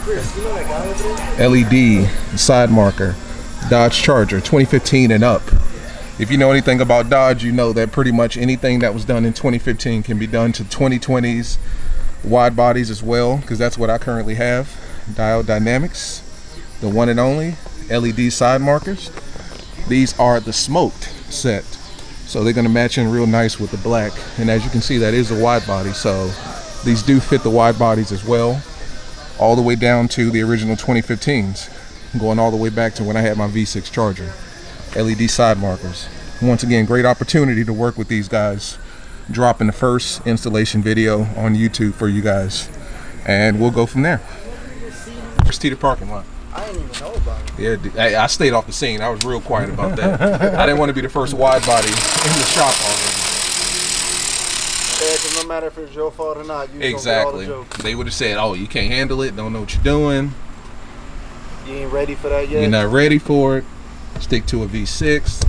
Chris, you know that guy over there? LED side marker, Dodge Charger, 2015 and up. If you know anything about Dodge, you know that pretty much anything that was done in 2015 can be done to 2020s wide bodies as well, because that's what I currently have. Diode Dynamics, the one and only LED side markers. These are the smoked set, so they're going to match in real nice with the black. And as you can see, that is a wide body, so these do fit the wide bodies as well, all the way down to the original 2015s, going all the way back to when I had my V6 Charger. LED side markers. Once again, great opportunity to work with these guys. Dropping the first installation video on YouTube for you guys, and we'll go from there. Just to the parking lot. I didn't even know about it. Yeah, I stayed off the scene. I was real quiet about that. I didn't want to be the first wide body in the shop already. Yeah, 'cause no matter if it's your fault or not, you exactly. All the they would have said, "Oh, you can't handle it. Don't know what you're doing. You ain't ready for that yet. You're not ready for it. Stick to a V6."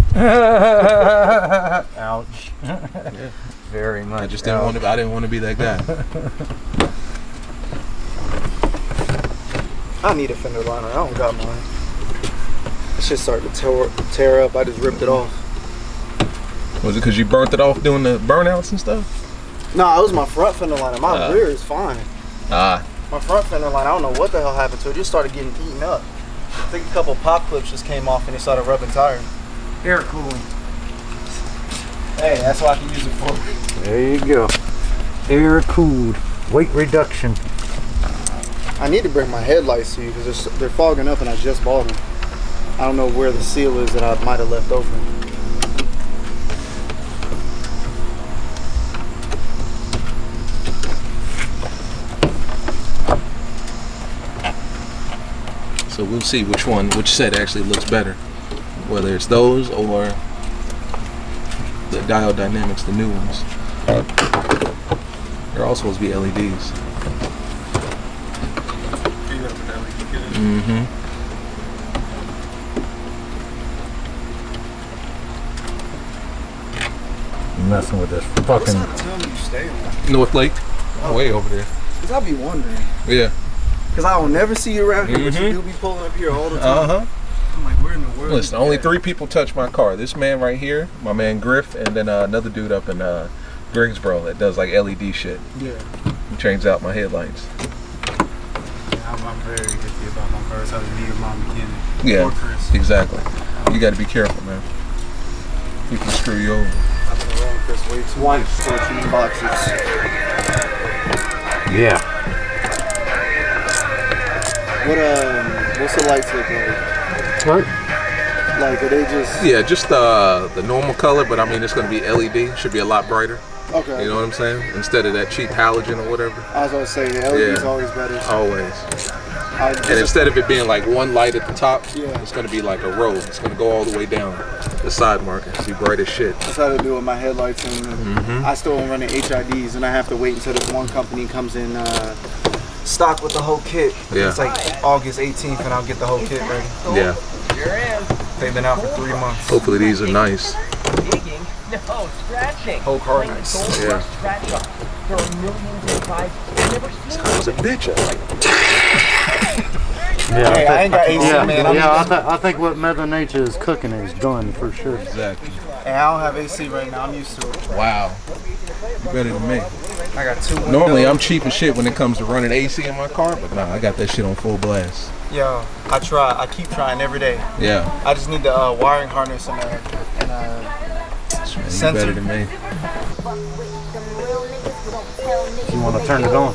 Ouch. Yeah. Very much. I just didn't want to. I didn't want to be that guy. I need a fender liner. I don't got mine. This shit started to tear up. I just ripped it off. Was it because you burnt it off doing the burnouts and stuff? No, it was my front fender liner. My rear is fine. My front fender liner, I don't know what the hell happened to it. It just started getting eaten up. I think a couple pop clips just came off and it started rubbing tires. Air cooling. Hey, that's what I can use it for. There you go. Air cooled. Weight reduction. I need to bring my headlights to you because they're fogging up and I just bought them. I don't know where the seal is that I might have left open. So we'll see which set actually looks better, whether it's those or the Diode Dynamics, the new ones. They're all supposed to be LEDs. Mm-hmm. Messing with this fucking North Lake, way over there. Cause I be wondering. Yeah. Cause I will never see you around here, but you do be pulling up here all the time. I'm like, where in the world? Listen, only 3 people touch my car. This man right here, my man Griff, and then another dude up in Greensboro that does like LED shit. Yeah. He changes out my headlights. Yeah, I'm very iffy about my cars. I would need my mechanic. Yeah, Or Chris. exactly. You got to be careful, man. He can screw you over. I've been around Chris way too much. 14 boxes. yeah. What's the lights look like? What? Like, are they just... Yeah, just the normal color, but I mean it's going to be LED. Should be a lot brighter. Okay. You know what I'm saying? Instead of that cheap halogen or whatever. I was going to say, the LED is always better. Always. And instead of it being like one light at the top, it's going to be like a row. It's going to go all the way down the side marker. It's be bright as shit. That's how they do with my headlights. And I still am running HIDs, and I have to wait until this one company comes in stock with the whole kit. Yeah. It's like August 18th, and I'll get the whole kit ready. Yeah. They've been out for 3 months. Hopefully these are nice. No, scratching. Whole car nice. Yeah. There are millions of vibes. Never seen I was a bitch. Yeah, Hey, I ain't got AC, man. I think what Mother Nature is cooking is done for sure. Exactly. And I don't have AC right now. I'm used to it. Wow. You better than me. I got 2 windows. Normally I'm cheap as shit when it comes to running AC in my car, but nah, I got that shit on full blast. Yo, I try. I keep trying every day. Yeah. I just need the wiring harness and You sensor. better than me. You want to turn it on?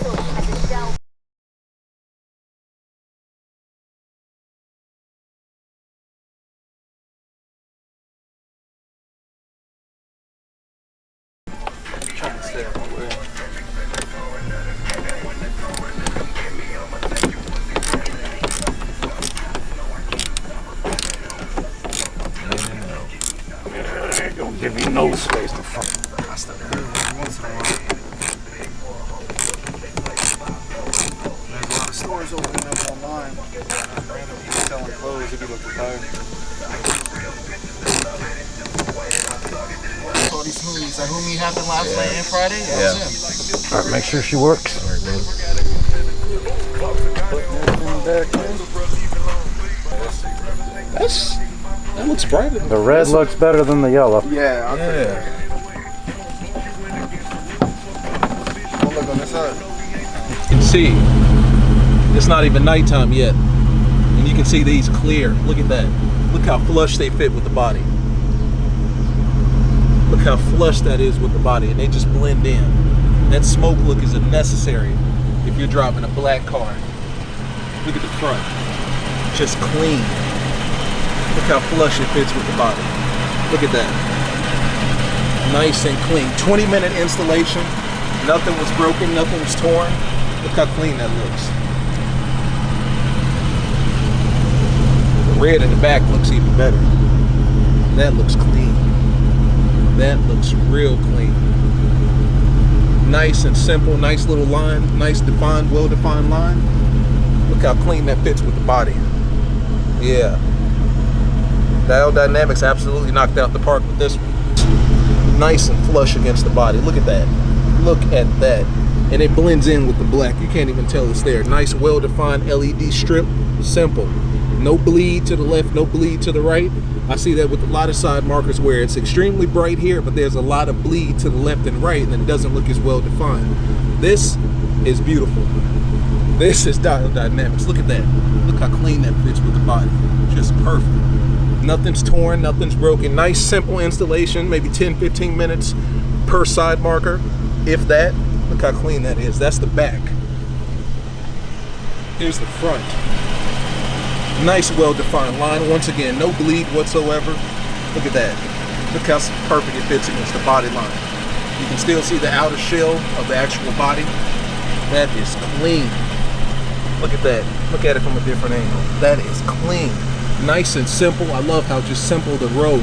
Trying to stay out my way. Don't give you no space to fucking bust it. Once in a while. There's a lot of stores opening up online. Random people selling clothes if you look tired. All these smoothies. Like, who meet happened last night and Friday? Yeah. All right, make sure she works. All right, brother. That looks brighter. The red looks better than the yellow. Yeah, I'll look on this side. You can see it's not even nighttime yet, and you can see these clear. Look at that. Look how flush they fit with the body. Look how flush that is with the body, and they just blend in. That smoke look is unnecessary if you're driving a black car. Look at the front, just clean. Look how flush it fits with the body. Look at that. Nice and clean. 20-minute installation. Nothing was broken, nothing was torn. Look how clean that looks. The red in the back looks even better. That looks clean. That looks real clean. Nice and simple, nice little line, nice defined, well-defined line. Look how clean that fits with the body. Yeah. Diode Dynamics absolutely knocked out the park with this one. Nice and flush against the body. Look at that. Look at that. And it blends in with the black. You can't even tell it's there. Nice, well-defined LED strip. Simple. No bleed to the left, no bleed to the right. I see that with a lot of side markers where it's extremely bright here, but there's a lot of bleed to the left and right, and it doesn't look as well-defined. This is beautiful. This is Diode Dynamics. Look at that. Look how clean that fits with the body. Just perfect. Nothing's torn, nothing's broken. Nice, simple installation, maybe 10-15 minutes per side marker, if that. Look how clean that is. That's the back. Here's the front. Nice, well-defined line. Once again, no bleed whatsoever. Look at that. Look how perfect it fits against the body line. You can still see the outer shell of the actual body. That is clean. Look at that. Look at it from a different angle. That is clean. Nice and simple. I love how just simple the row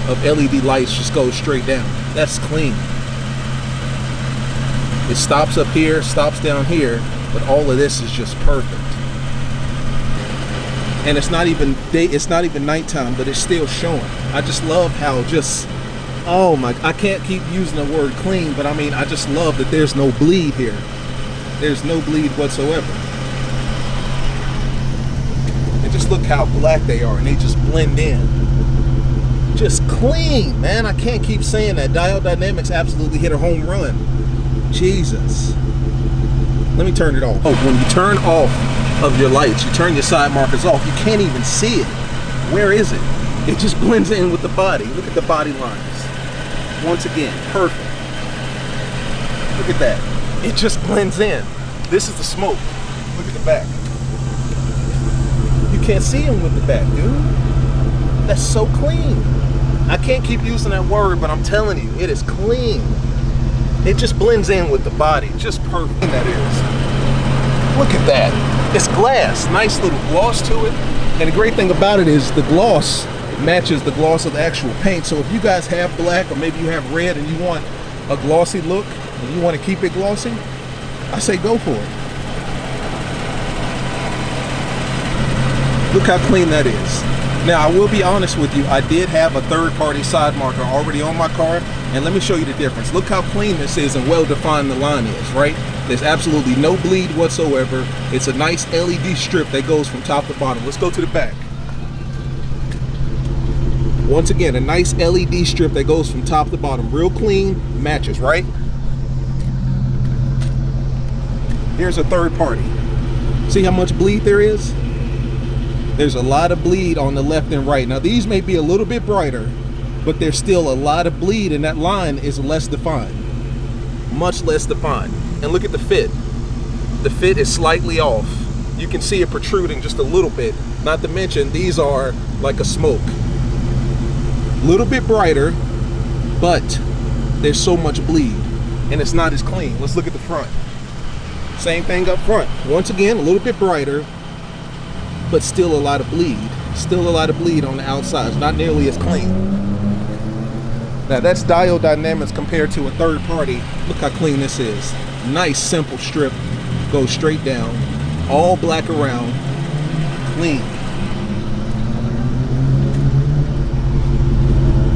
of LED lights just goes straight down. That's clean. It stops up here, stops down here, but all of this is just perfect. And it's not even nighttime, but it's still showing. I just love how just, oh my, I can't keep using the word clean, but I mean, I just love that there's no bleed here. There's no bleed whatsoever. And just look how black they are, and they just blend in. Just clean, man. I can't keep saying that. Diode Dynamics absolutely hit a home run. Jesus. Let me turn it off. Oh, when you turn off of your lights, you turn your side markers off, you can't even see it. Where is it? It just blends in with the body. Look at the body lines. Once again, perfect. Look at that. It just blends in. This is the smoke. Look at the back. You can't see him with the back, dude. That's so clean. I can't keep using that word, but I'm telling you, it is clean. It just blends in with the body. Just perfect. That is. Look at that. It's glass. Nice little gloss to it. And the great thing about it is the gloss matches the gloss of the actual paint. So if you guys have black, or maybe you have red and you want a glossy look and you want to keep it glossy, I say go for it. Look how clean that is. Now, I will be honest with you, I did have a third-party side marker already on my car, and let me show you the difference. Look how clean this is and well-defined the line is, right? There's absolutely no bleed whatsoever. It's a nice LED strip that goes from top to bottom. Let's go to the back. Once again, a nice LED strip that goes from top to bottom. Real clean, matches, right? Here's a third party. See how much bleed there is? There's a lot of bleed on the left and right. Now these may be a little bit brighter, but there's still a lot of bleed, and that line is less defined. Much less defined. And look at the fit. The fit is slightly off. You can see it protruding just a little bit. Not to mention, these are like a smoke. A little bit brighter, but there's so much bleed, and it's not as clean. Let's look at the front. Same thing up front. Once again, a little bit brighter, but still a lot of bleed. Still a lot of bleed on the outside. It's not nearly as clean. Now that's Diode Dynamics compared to a third party. Look how clean this is. Nice simple strip, goes straight down, all black around, clean.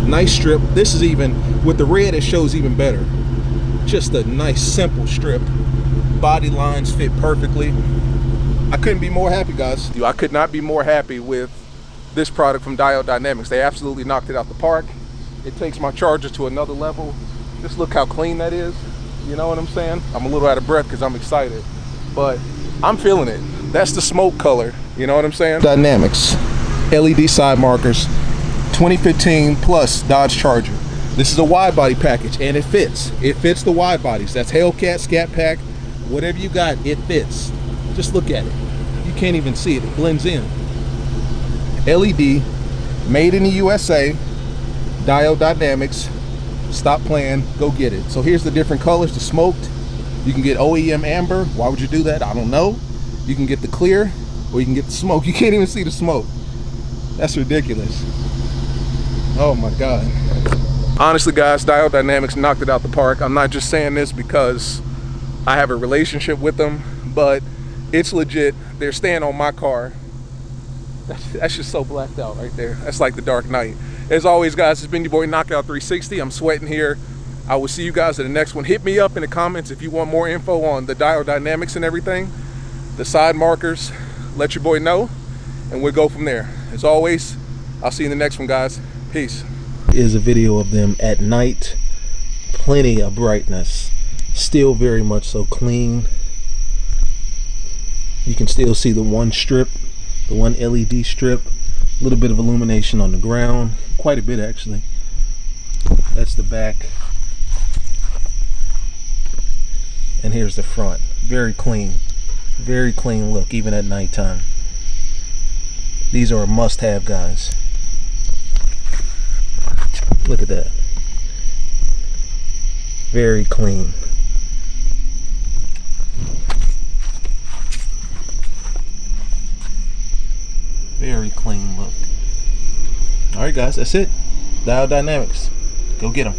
Nice strip. This is even, with the red it shows even better. Just a nice simple strip. Body lines fit perfectly. I couldn't be more happy, guys. I could not be more happy with this product from Diode Dynamics. They absolutely knocked it out the park. It takes my charger to another level. Just look how clean that is. You know what I'm saying? I'm a little out of breath because I'm excited, but I'm feeling it. That's the smoke color. You know what I'm saying? Dynamics, LED side markers, 2015 plus Dodge Charger. This is a wide body package, and it fits. It fits the wide bodies. That's Hellcat, Scat Pack, whatever you got, it fits. Just look at it. You can't even see it. It blends in. LED, made in the USA, Diode Dynamics. Stop playing, go get it. So here's the different colors. The smoked, you can get OEM amber. Why would you do that? I don't know. You can get the clear, or you can get the smoke. You can't even see the smoke. That's ridiculous. Oh my God. Honestly, guys, Diode Dynamics knocked it out the park. I'm not just saying this because I have a relationship with them, but it's legit. They're staying on my car. That's just so blacked out right there. That's like the Dark Knight. As always, guys, it's been your boy Knockout 360. I'm sweating here. I will see you guys in the next one. Hit me up in the comments if you want more info on the Diode Dynamics and everything. The side markers, let your boy know, and we'll go from there. As always, I'll see you in the next one, guys. Peace. Is a video of them at night. Plenty of brightness. Still very much so clean. You can still see the one strip, the one LED strip. A little bit of illumination on the ground. Quite a bit, actually. That's the back. And here's the front. Very clean. Very clean look, even at nighttime. These are a must-have, guys. Look at that. Very clean. Very clean look. Alright, guys, that's it. Diode Dynamics. Go get them.